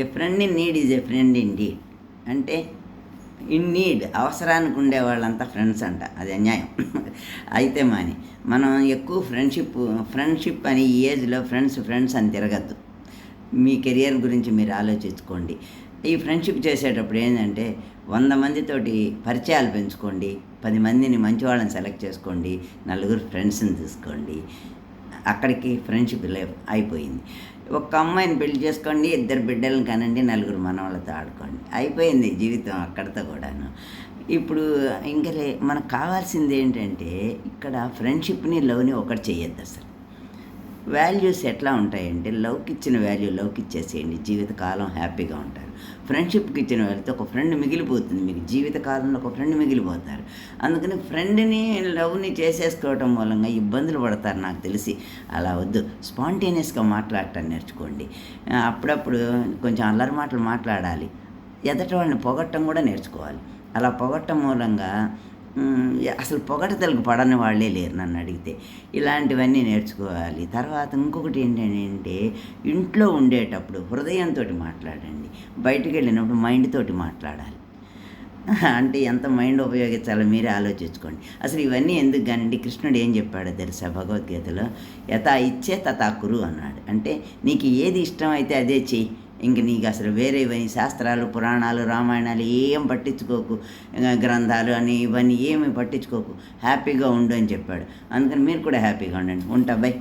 A friend in need is a friend indeed. అంటే in need, అవసరానికి ఉండే వాళ్ళంతా ఫ్రెండ్స్ అంట. అది అన్యాయం. అయితే మనం ఎక్కువ ఫ్రెండ్షిప్ అని ఈ ఏజ్లో ఫ్రెండ్స్ అని తిరగద్దు. మీ కెరియర్ గురించి మీరు ఆలోచించుకోండి. ఈ ఫ్రెండ్షిప్ చేసేటప్పుడు ఏంటంటే 100 మందితోటి పరిచయాలు పెంచుకోండి, 10 మందిని మంచి వాళ్ళని సెలెక్ట్ చేసుకోండి, నలుగురు ఫ్రెండ్స్ని తీసుకోండి. అక్కడికి ఫ్రెండ్షిప్ అయిపోయింది. ఒక అమ్మాయిని పెళ్లి చేసుకోండి, 2 బిడ్డలను కనండి, 4 మనవాళ్ళతో ఆడుకోండి, అయిపోయింది జీవితం అక్కడితో కూడాను. ఇప్పుడు ఇంకా మనకు కావాల్సింది ఏంటంటే ఇక్కడ ఫ్రెండ్షిప్ని లవ్ని ఒకటి చేయొద్దు. అసలు వాల్యూస్ ఎట్లా ఉంటాయంటే లవ్కి ఇచ్చిన వాల్యూ లవ్కి ఇచ్చేసేయండి, జీవితకాలం హ్యాపీగా ఉంటారు. ఫ్రెండ్షిప్కి ఇచ్చిన వాల్యూతో ఒక ఫ్రెండ్ మిగిలిపోతుంది, మీకు జీవితకాలంలో ఒక ఫ్రెండ్ మిగిలిపోతారు. అందుకని ఫ్రెండ్ని లవ్ని చేసేసుకోవటం మూలంగా ఇబ్బందులు పడతారు నాకు తెలిసి. అలా వద్దు, స్పాంటేనియస్గా మాట్లాడటం నేర్చుకోండి. అప్పుడప్పుడు కొంచెం అల్లరి మాటలు మాట్లాడాలి, ఎదటి వాళ్ళని పొగట్టం కూడా నేర్చుకోవాలి. అలా పొగట్టం మూలంగా అసలు పొగడతలకు పడని వాళ్ళే లేరు నన్ను అడిగితే. ఇలాంటివన్నీ నేర్చుకోవాలి. తర్వాత ఇంకొకటి ఏంటంటే ఇంట్లో ఉండేటప్పుడు హృదయంతో మాట్లాడండి, బయటికి వెళ్ళినప్పుడు మైండ్ తోటి మాట్లాడాలి. అంటే ఎంత మైండ్ ఉపయోగించాలో మీరే ఆలోచించుకోండి. అసలు ఇవన్నీ ఎందుకు కానండి, కృష్ణుడు ఏం చెప్పాడో తెలుసా భగవద్గీతలో? యథా ఇచ్చే తథా కురు అన్నాడు. అంటే నీకు ఏది ఇష్టమైతే అదే చెయ్యి, ఇంక నీకు అసలు వేరేవని శాస్త్రాలు, పురాణాలు, రామాయణాలు ఏం పట్టించుకోకు, గ్రంథాలు అని ఇవన్నీ ఏమి పట్టించుకోకు, హ్యాపీగా ఉండు అని చెప్పాడు. అందుకని మీరు కూడా హ్యాపీగా ఉండండి. ఉంటా, బై.